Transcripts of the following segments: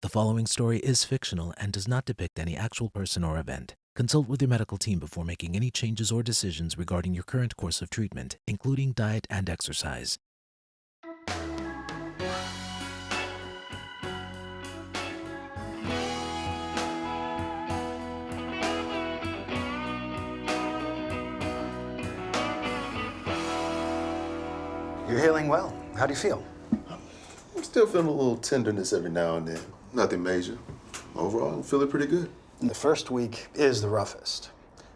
The following story is fictional and does not depict any actual person or event. Consult with your medical team before making any changes or decisions regarding your current course of treatment, including diet and exercise. You're healing well. How do you feel? I'm still feeling a little tenderness every now and then. Nothing major. Overall, I'm feeling pretty good. The first week is the roughest.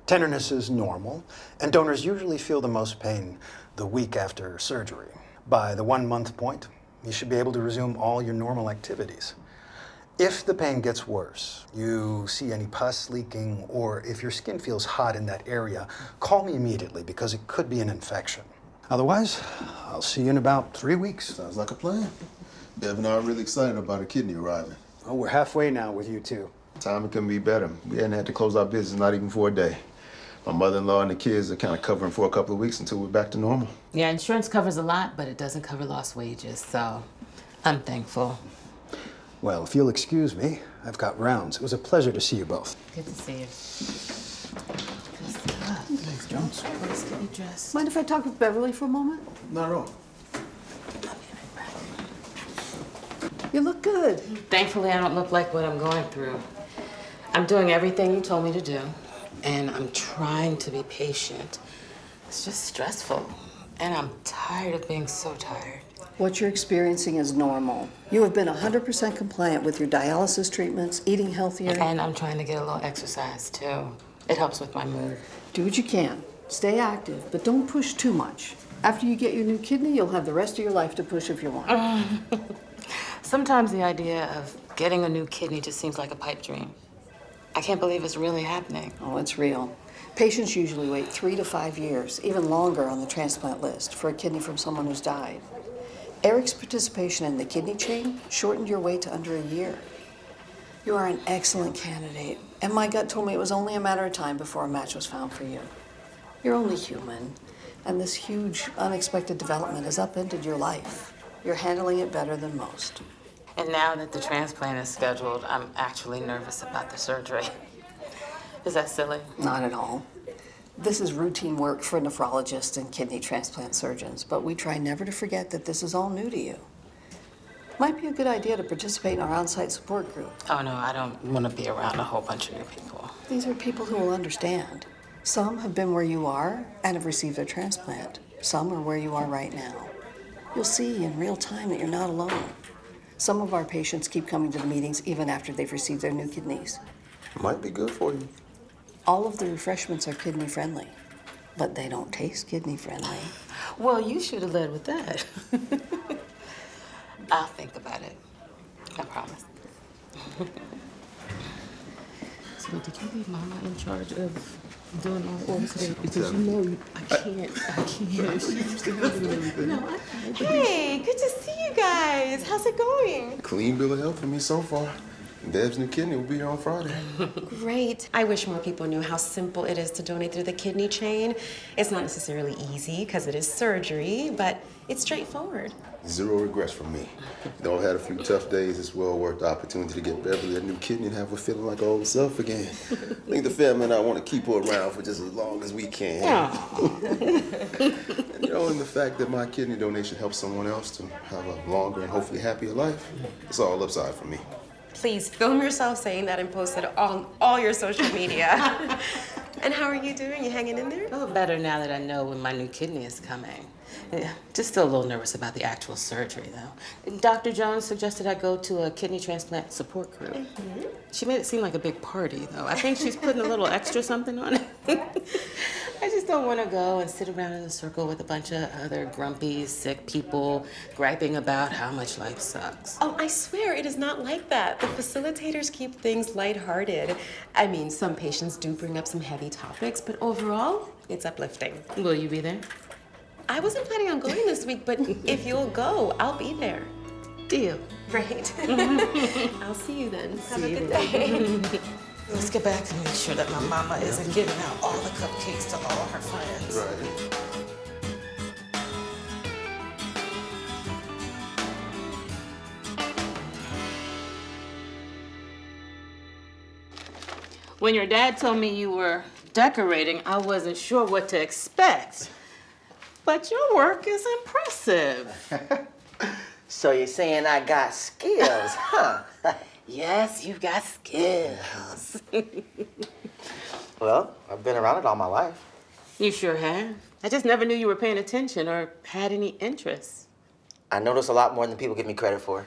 Tenderness is normal, and donors usually feel the most pain the week after surgery. By the 1 month point, you should be able to resume all your normal activities. If the pain gets worse, you see any pus leaking, or if your skin feels hot in that area, call me immediately because it could be an infection. Otherwise, I'll see you in about 3 weeks. Sounds like a plan. Bev and I are really excited about a kidney arriving. Oh, we're halfway now with you two. Timing couldn't be better. We hadn't had to close our business not even for a day. My mother-in-law and the kids are kind of covering for a couple of weeks until we're back to normal. Yeah, insurance covers a lot, but it doesn't cover lost wages, so I'm thankful. Well, if you'll excuse me, I've got rounds. It was a pleasure to see you both. Good to see you. Thanks, Jones. Let's get you dressed. Mind if I talk with Beverly for a moment? Not at all. You look good. Thankfully, I don't look like what I'm going through. I'm doing everything you told me to do, and I'm trying to be patient. It's just stressful, and I'm tired of being so tired. What you're experiencing is normal. You have been 100% compliant with your dialysis treatments, eating healthier. And I'm trying to get a little exercise, too. It helps with my mood. Do what you can. Stay active, but don't push too much. After you get your new kidney, you'll have the rest of your life to push if you want. Sometimes the idea of getting a new kidney just seems like a pipe dream. I can't believe it's really happening. Oh, it's real. Patients usually wait 3 to 5 years, even longer on the transplant list, for a kidney from someone who's died. Eric's participation in the kidney chain shortened your wait to under a year. You are an excellent candidate, and my gut told me it was only a matter of time before a match was found for you. You're only human, and this huge, unexpected development has upended your life. You're handling it better than most. And now that the transplant is scheduled, I'm actually nervous about the surgery. Is that silly? Not at all. This is routine work for nephrologists and kidney transplant surgeons, but we try never to forget that this is all new to you. Might be a good idea to participate in our on-site support group. Oh, no, I don't want to be around a whole bunch of new people. These are people who will understand. Some have been where you are and have received their transplant. Some are where you are right now. You'll see in real time that you're not alone. Some of our patients keep coming to the meetings even after they've received their new kidneys. Might be good for you. All of the refreshments are kidney friendly, but they don't taste kidney friendly. Well, you should have led with that. I'll think about it. I promise. So did you leave Mama in charge of doing all the orders today? Because you know I can't. No, Hey, good to see you guys. How's it going? Clean bill of health for me so far. Bev's new kidney will be here on Friday. Great. I wish more people knew how simple it is to donate through the kidney chain. It's not necessarily easy because it is surgery, but it's straightforward. Zero regrets from me. Though I've had a few tough days, it's well worth the opportunity to get Beverly a new kidney and have her feeling like her old self again. I think the family and I want to keep her around for just as long as we can. And and the fact that my kidney donation helps someone else to have a longer and hopefully happier life, it's all upside for me. Please film yourself saying that and post it on all your social media. And how are you doing? You hanging in there? I feel better now that I know when my new kidney is coming. Yeah, just still a little nervous about the actual surgery, though. Dr. Jones suggested I go to a kidney transplant support group. Mm-hmm. She made it seem like a big party, though. I think she's putting a little extra something on it. I just don't want to go and sit around in a circle with a bunch of other grumpy, sick people griping about how much life sucks. Oh, I swear it is not like that. The facilitators keep things lighthearted. I mean, some patients do bring up some heavy topics, but overall, it's uplifting. Will you be there? I wasn't planning on going this week, but if you'll go, I'll be there. Deal. Great. I'll see you then. Have a good day. Let's get back and make sure that my mama isn't giving out all the cupcakes to all her friends. Right. When your dad told me you were decorating, I wasn't sure what to expect. But your work is impressive. So you're saying I got skills, huh? Yes, you've got skills. Well, I've been around it all my life. You sure have. I just never knew you were paying attention or had any interest. I notice a lot more than people give me credit for.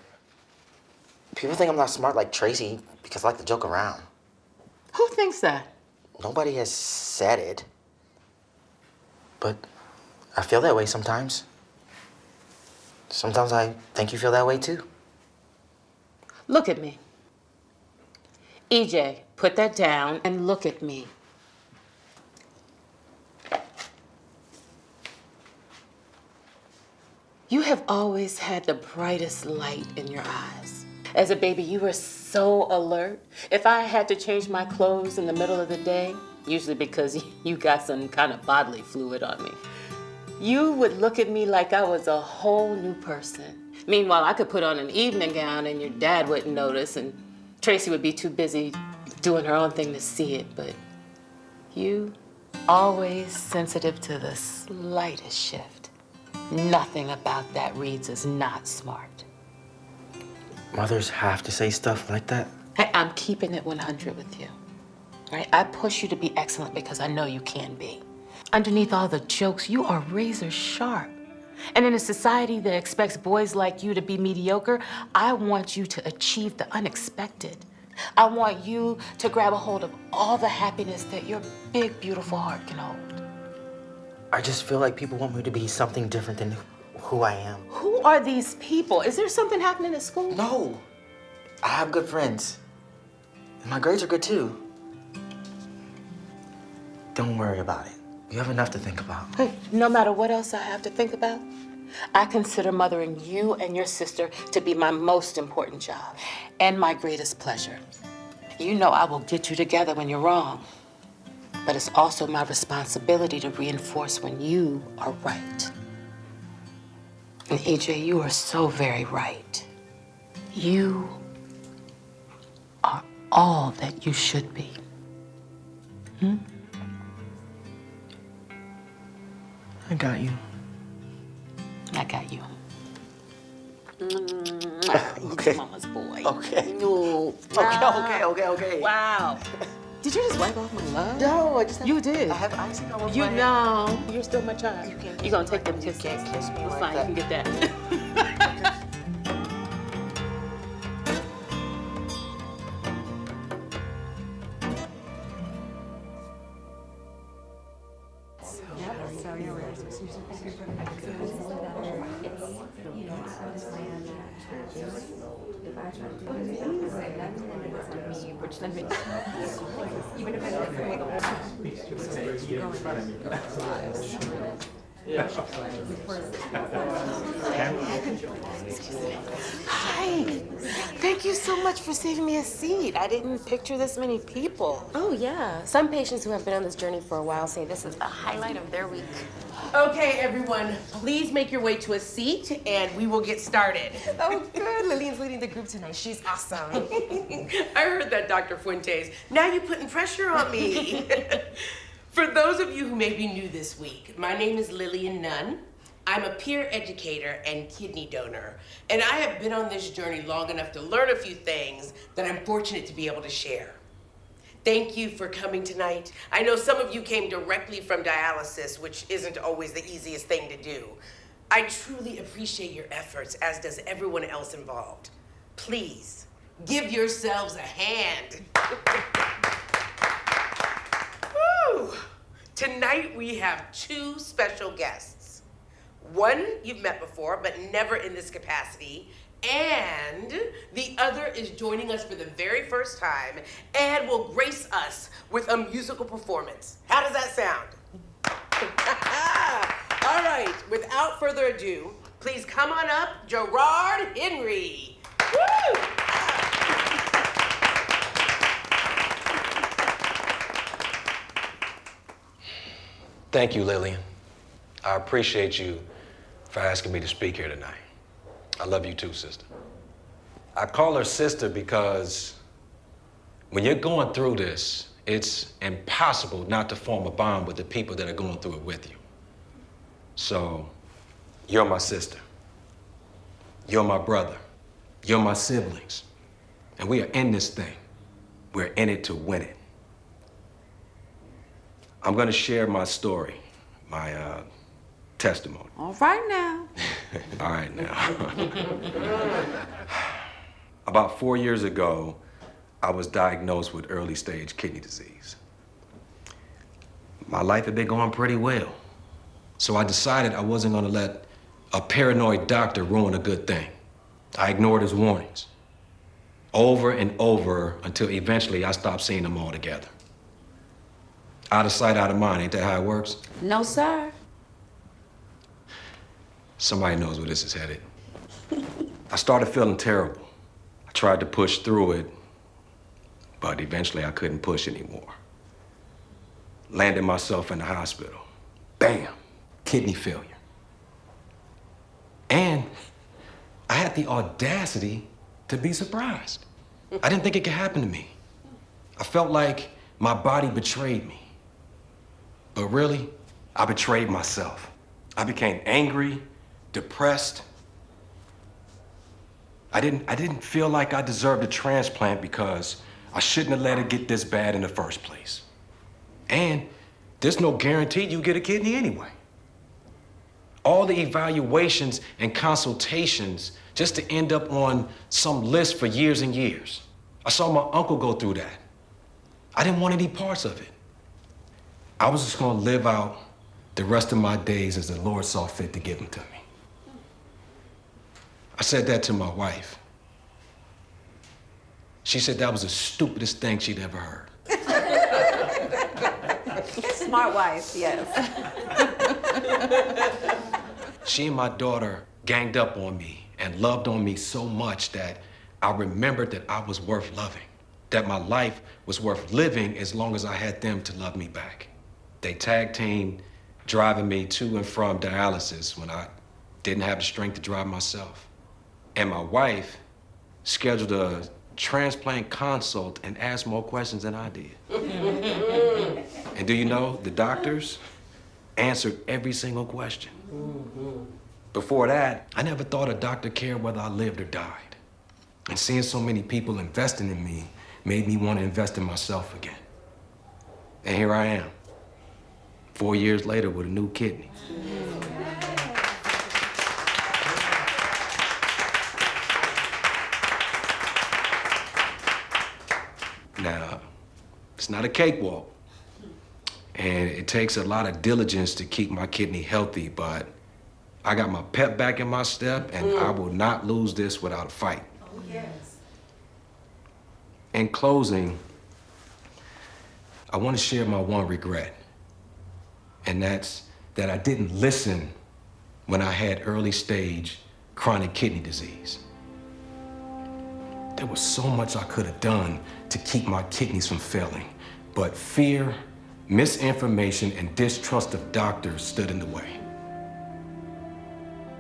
People think I'm not smart like Tracy because I like to joke around. Who thinks that? Nobody has said it. But I feel that way sometimes. Sometimes I think you feel that way too. Look at me. EJ, put that down and look at me. You have always had the brightest light in your eyes. As a baby, you were so alert. If I had to change my clothes in the middle of the day, usually because you got some kind of bodily fluid on me, you would look at me like I was a whole new person. Meanwhile, I could put on an evening gown and your dad wouldn't notice, and Tracy would be too busy doing her own thing to see it, but you, always sensitive to the slightest shift. Nothing about that reads as not smart. Mothers have to say stuff like that? Hey, I'm keeping it 100 with you. All right, I push you to be excellent because I know you can be. Underneath all the jokes, you are razor sharp. And in a society that expects boys like you to be mediocre, I want you to achieve the unexpected. I want you to grab a hold of all the happiness that your big, beautiful heart can hold. I just feel like people want me to be something different than who I am. Who are these people? Is there something happening at school? No. I have good friends. And my grades are good too. Don't worry about it. You have enough to think about. Hey, no matter what else I have to think about, I consider mothering you and your sister to be my most important job and my greatest pleasure. You know I will get you together when you're wrong, but it's also my responsibility to reinforce when you are right. And EJ, you are so very right. You are all that you should be. I got you. I got you. Okay. You're mama's boy. Okay. No. Okay. Wow. Did you just wipe off my love? No, I just have, You did. I have icing all over You my hand. know, you're still my child. You can't You're gonna take them you kisses. can't kiss me It's like fine, that. you can get that. Hi. Thank you so much for saving me a seat. I didn't picture this many people. Oh, yeah. Some patients who have been on this journey for a while say this is the highlight of their week. Okay, everyone, please make your way to a seat and we will get started. Oh, good. Lillian's leading the group tonight. She's awesome. I heard that, Dr. Fuentes. Now you're putting pressure on me. For those of you who may be new this week, my name is Lillian Nunn. I'm a peer educator and kidney donor, and I have been on this journey long enough to learn a few things that I'm fortunate to be able to share. Thank you for coming tonight. I know some of you came directly from dialysis, which isn't always the easiest thing to do. I truly appreciate your efforts, as does everyone else involved. Please, give yourselves a hand. Woo! Tonight we have two special guests. One you've met before, but never in this capacity, and the other is joining us for the very first time and will grace us with a musical performance. How does that sound? All right, without further ado, please come on up, Gerard Henry. Woo! Thank you, Lillian. I appreciate you for asking me to speak here tonight. I love you too, sister. I call her sister because when you're going through this, it's impossible not to form a bond with the people that are going through it with you. So, you're my sister. You're my brother. You're my siblings. And we are in this thing. We're in it to win it. I'm gonna share my story, my testimony. All right now. All right now. About 4 years ago, I was diagnosed with early stage kidney disease. My life had been going pretty well. So I decided I wasn't gonna let a paranoid doctor ruin a good thing. I ignored his warnings. Over and over until eventually I stopped seeing them altogether. Out of sight, out of mind, ain't that how it works? No, sir. Somebody knows where this is headed. I started feeling terrible. I tried to push through it, but eventually I couldn't push anymore. Landed myself in the hospital. Bam, kidney failure. And I had the audacity to be surprised. I didn't think it could happen to me. I felt like my body betrayed me. But really, I betrayed myself. I became angry, depressed. I didn't feel like I deserved a transplant because I shouldn't have let it get this bad in the first place. And there's no guarantee you get a kidney anyway. All the evaluations and consultations just to end up on some list for years and years. I saw my uncle go through that. I didn't want any parts of it. I was just gonna live out the rest of my days as the Lord saw fit to give them to me. I said that to my wife. She said that was the stupidest thing she'd ever heard. Smart wife, yes. She and my daughter ganged up on me and loved on me so much that I remembered that I was worth loving, that my life was worth living as long as I had them to love me back. They tag teamed driving me to and from dialysis when I didn't have the strength to drive myself. And my wife scheduled a transplant consult and asked more questions than I did. And do you know, the doctors answered every single question. Before that, I never thought a doctor cared whether I lived or died. And seeing so many people investing in me made me want to invest in myself again. And here I am, 4 years later with a new kidney. Now, it's not a cakewalk, and it takes a lot of diligence to keep my kidney healthy, but I got my pep back in my step, and I will not lose this without a fight. Oh, yes. In closing, I want to share my one regret, and that's that I didn't listen when I had early stage chronic kidney disease. There was so much I could have done to keep my kidneys from failing, but fear, misinformation, and distrust of doctors stood in the way.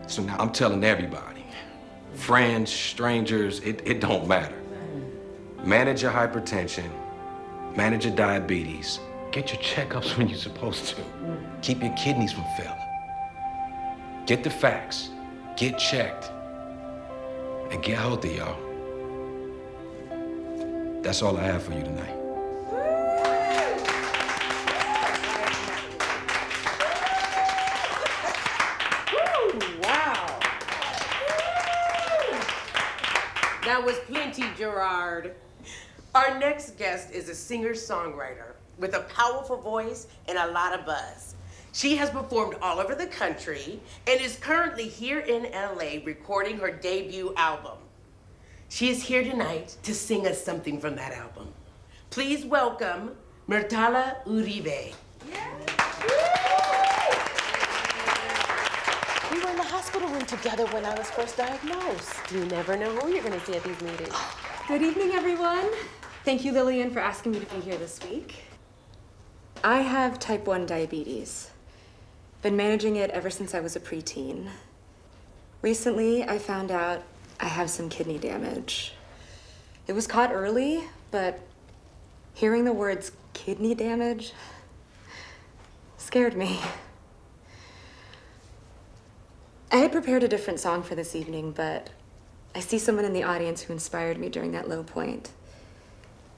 So now I'm telling everybody, friends, strangers, it don't matter. Manage your hypertension, manage your diabetes, get your checkups when you're supposed to. Keep your kidneys from failing. Get the facts, get checked, and get healthy, y'all. That's all I have for you tonight. Wow. That was plenty, Gerard. Our next guest is a singer-songwriter with a powerful voice and a lot of buzz. She has performed all over the country and is currently here in LA recording her debut album. She is here tonight to sing us something from that album. Please welcome Myrtala Uribe. We were in the hospital room together when I was first diagnosed. You never know who you're going to see at these meetings. Good evening, everyone. Thank you, Lillian, for asking me to be here this week. I have type 1 diabetes. Been managing it ever since I was a preteen. Recently, I found out I have some kidney damage. It was caught early, but hearing the words kidney damage scared me. I had prepared a different song for this evening, but I see someone in the audience who inspired me during that low point.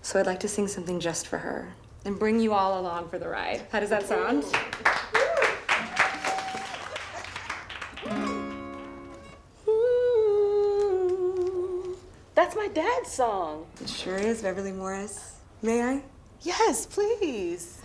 So I'd like to sing something just for her and bring you all along for the ride. How does that sound? That's my dad's song. It sure is, Beverly Morris. May I? Yes, please.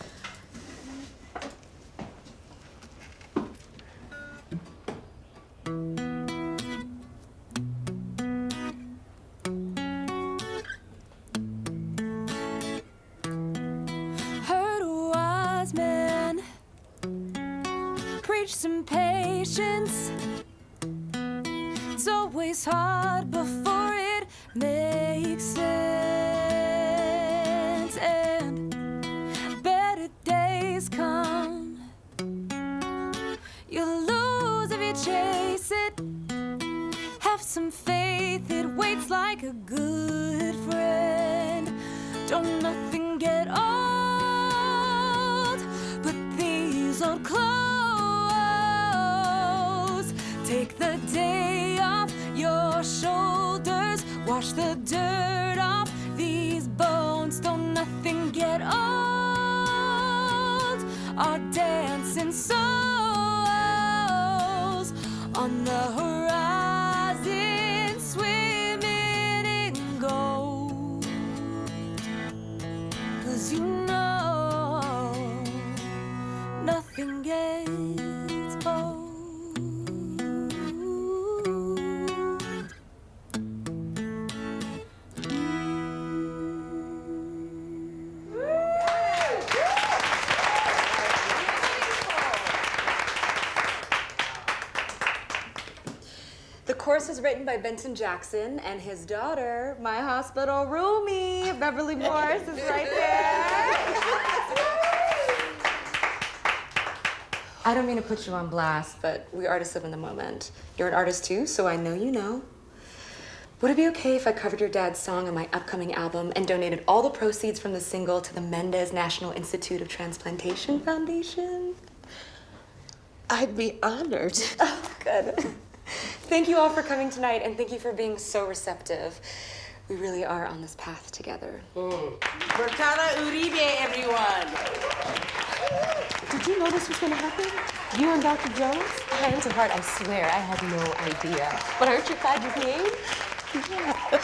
Heard a wise man preach some patience. It's always hard before it makes sense, and better days come. You'll lose if you chase it. Have some faith, it waits like a good friend. Don't nothing get old, but these old clothes. Take the day off your shoulders, wash the dirt off these bones. Don't nothing get old. Our dancing souls on the horizon, swimming in gold. 'Cause you know nothing gets old. The course is written by Benton Jackson, and his daughter, my hospital roomie, Beverly Morris, is right there. I don't mean to put you on blast, but we artists live in the moment. You're an artist too, so I know you know. Would it be okay if I covered your dad's song on my upcoming album and donated all the proceeds from the single to the Mendez National Institute of Transplantation Foundation? I'd be honored. Oh, good. Thank you all for coming tonight, and thank you for being so receptive. We really are on this path together. Bertana Uribe, everyone. Did you know this was gonna happen? You and Dr. Jones? Hand to heart, I swear, I had no idea. But aren't you glad you came? Yeah.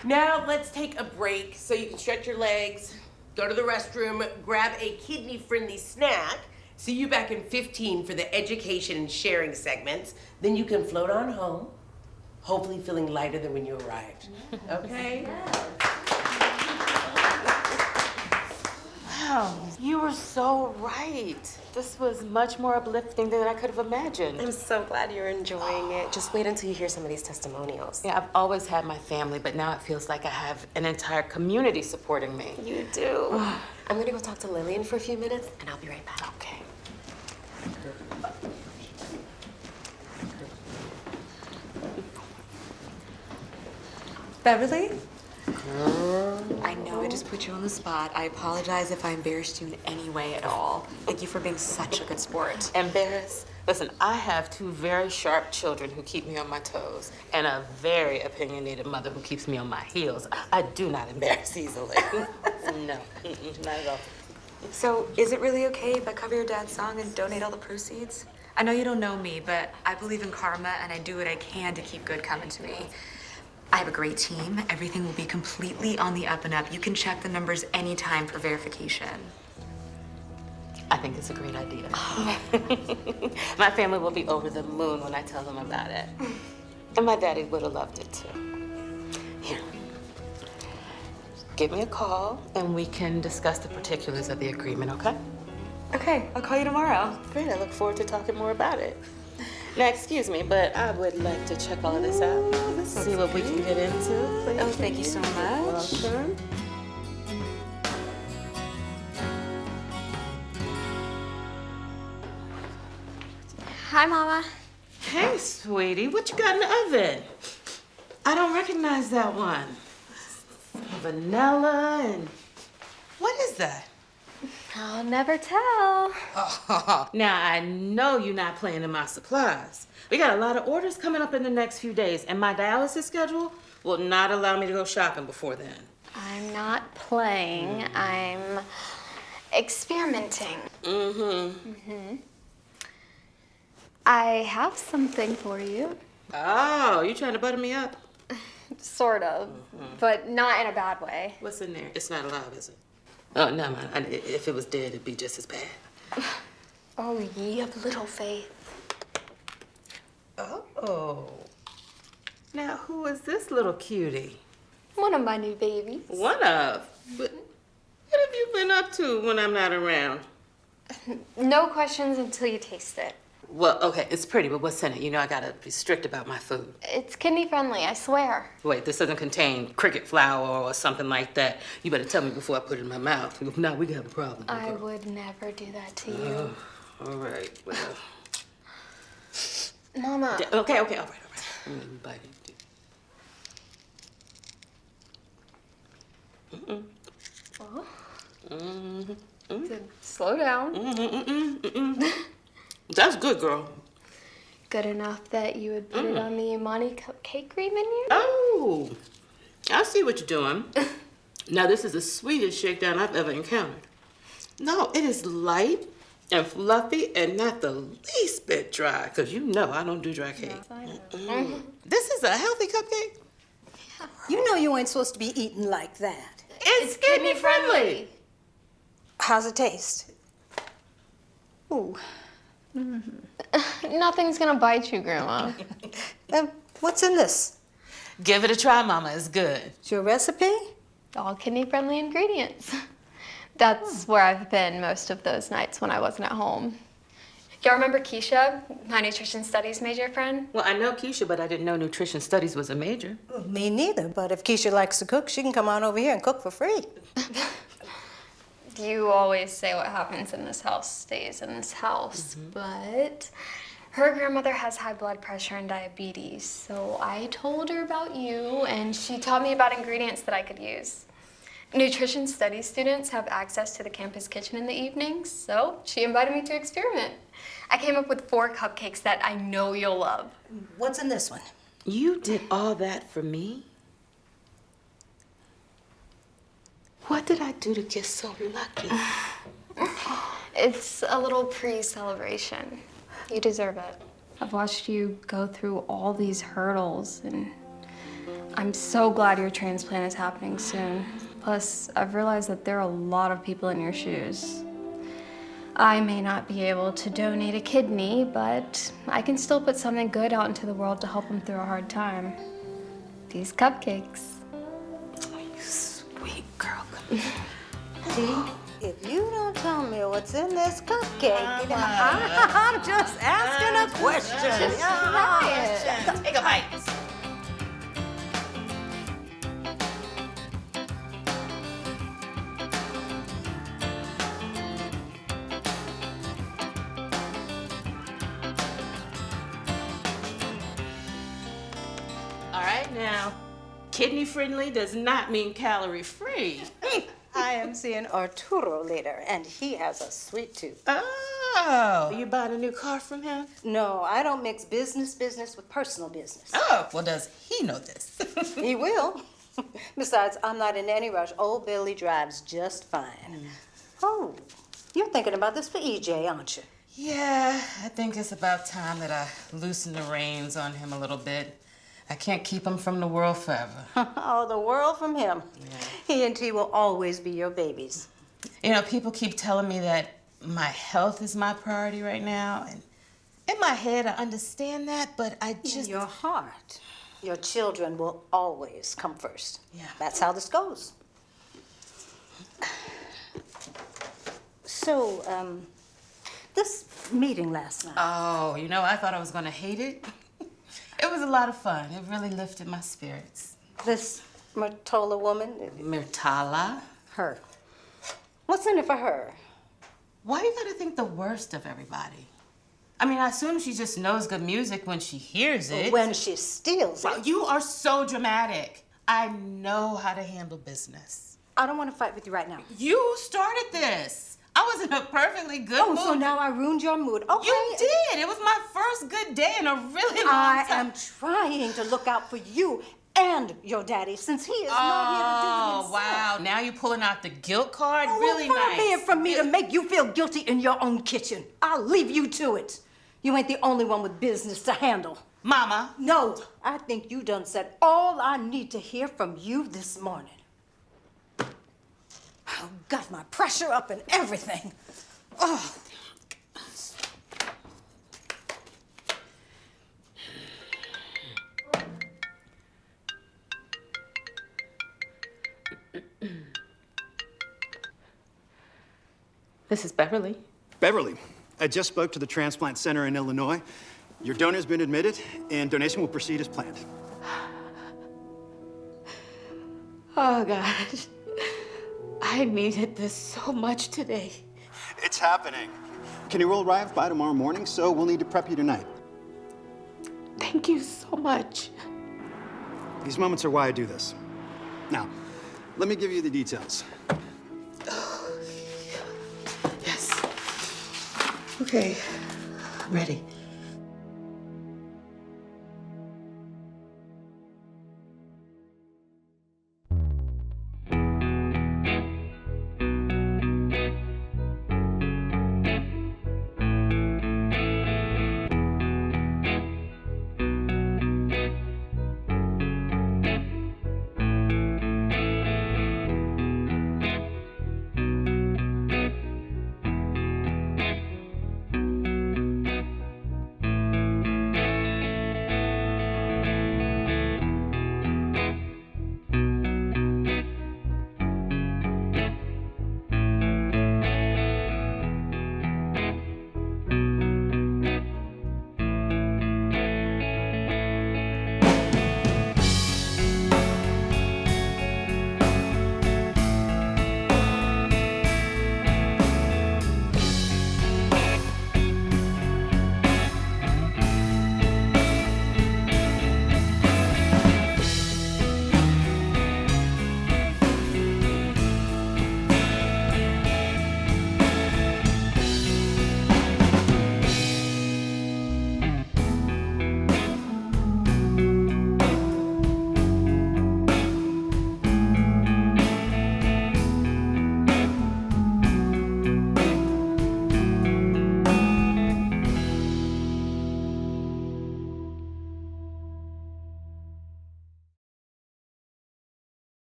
Now let's take a break so you can stretch your legs, go to the restroom, grab a kidney-friendly snack. See you back in 15 for the education and sharing segments. Then you can float on home, hopefully feeling lighter than when you arrived. Okay? Wow, you were so right. This was much more uplifting than I could have imagined. I'm so glad you're enjoying it. Just wait until you hear some of these testimonials. Yeah, I've always had my family, but now it feels like I have an entire community supporting me. You do. I'm gonna go talk to Lillian for a few minutes, and I'll be right back. Okay. Beverly? I know I just put you on the spot. I apologize if I embarrassed you in any way at all. Thank you for being such a good sport. Embarrassed? Listen, I have two very sharp children who keep me on my toes, and a very opinionated mother who keeps me on my heels. I do not embarrass easily. No, not at all. So, is it really okay if I cover your dad's song and donate all the proceeds? I know you don't know me, but I believe in karma, and I do what I can to keep good coming to me. I have a great team. Everything will be completely on the up and up. You can check the numbers anytime for verification. I think it's a great idea. My family will be over the moon when I tell them about it. And my daddy would have loved it too. Here. Give me a call and we can discuss the particulars of the agreement, okay? Okay, I'll call you tomorrow. Great, I look forward to talking more about it. Now, excuse me, but I would like to check all of this out. See what we can get into, please. Oh, thank you so much. Welcome. Hi, Mama. Hey, sweetie, what you got in the oven? I don't recognize that one. Vanilla and What is that? I'll never tell. Oh, now I know you're not playing in my supplies. We got a lot of orders coming up in the next few days, and my dialysis schedule will not allow me to go shopping before then. I'm not playing. I'm experimenting. I have something for you. Oh, you trying to butter me up? Sort of, but not in a bad way. What's in there? It's not alive, is it? Oh, no, man. If it was dead, it'd be just as bad. Oh, ye of little faith. Oh. Now, who is this little cutie? One of my new babies. One of? But what have you been up to when I'm not around? No questions until you taste it. Well, okay, it's pretty, but what's in it? You know I gotta be strict about my food. It's kidney friendly, I swear. Wait, this doesn't contain cricket flour or something like that. You better tell me before I put it in my mouth. If not, we could have a problem. I would never do that to you. All right, well. Mama. Okay, all right. Bite it. Slow down. That's good, girl. Good enough that you would put it on the Imani cupcake menu? Oh, I see what you're doing. Now, this is the sweetest shakedown I've ever encountered. No, it is light and fluffy and not the least bit dry, because you know I don't do dry cake. This is a healthy cupcake. You know you ain't supposed to be eating like that. It's kidney friendly. How's it taste? Ooh. Nothing's gonna bite you, Grandma. What's in this? Give it a try, Mama. It's good. It's your recipe? All kidney-friendly ingredients. That's where I've been most of those nights when I wasn't at home. Y'all remember Keisha, my nutrition studies major friend? Well, I know Keisha, but I didn't know nutrition studies was a major. Me neither, but if Keisha likes to cook, she can come on over here and cook for free. You always say what happens in this house stays in this house, but her grandmother has high blood pressure and diabetes, so I told her about you, and she taught me about ingredients that I could use. Nutrition studies students have access to the campus kitchen in the evenings, so she invited me to experiment. I came up with 4 cupcakes that I know you'll love. What's in this one? You did all that for me? What did I do to get so lucky? It's a little pre-celebration. You deserve it. I've watched you go through all these hurdles, and I'm so glad your transplant is happening soon. Plus, I've realized that there are a lot of people in your shoes. I may not be able to donate a kidney, but I can still put something good out into the world to help them through a hard time. These cupcakes. Oh, you sweet girl. See, if you don't tell me what's in this cupcake, I'm just asking a question. Just try it. Take a bite. All right, now, kidney friendly does not mean calorie free. I am seeing Arturo later, and he has a sweet tooth. Oh, you bought a new car from him? No, I don't mix business with personal business. Oh, well, does he know this? He will. Besides, I'm not in any rush. Old Billy drives just fine. Oh, you're thinking about this for EJ, aren't you? Yeah, I think it's about time that I loosen the reins on him a little bit. I can't keep him from the world forever. Oh, the world from him. Yeah. He and T will always be your babies. You know, people keep telling me that my health is my priority right now, and in my head I understand that, but I just... In your heart, your children will always come first. Yeah. That's how this goes. So, this meeting last night. Oh, you know, I thought I was gonna hate it. It was a lot of fun. It really lifted my spirits. This Myrtola woman? Myrtala? Her. What's in it for her? Why you gotta think the worst of everybody? I mean, I assume she just knows good music when she hears it. When she steals it. Well, you are so dramatic. I know how to handle business. I don't want to fight with you right now. You started this. I was in a perfectly good mood. Oh, so now I ruined your mood. Okay. You did. It was my first good day in a really long I time. am trying to look out for you and your daddy since he is not here to do it himself. Wow. Now you're pulling out the guilt card? Oh, Really well, far nice. be it from me to make you feel guilty in your own kitchen. I'll leave you to it. You ain't the only one with business to handle. Mama. No, I think you done said all I need to hear from you this morning. I've got my pressure up and everything. Oh. This is Beverly. Beverly, I just spoke to the transplant center in Illinois. Your donor's been admitted, and donation will proceed as planned. Oh, gosh. I needed this so much today. It's happening. Kenny will arrive by tomorrow morning, so we'll need to prep you tonight. Thank you so much. These moments are why I do this. Now, let me give you the details. Yes. Okay, I'm ready.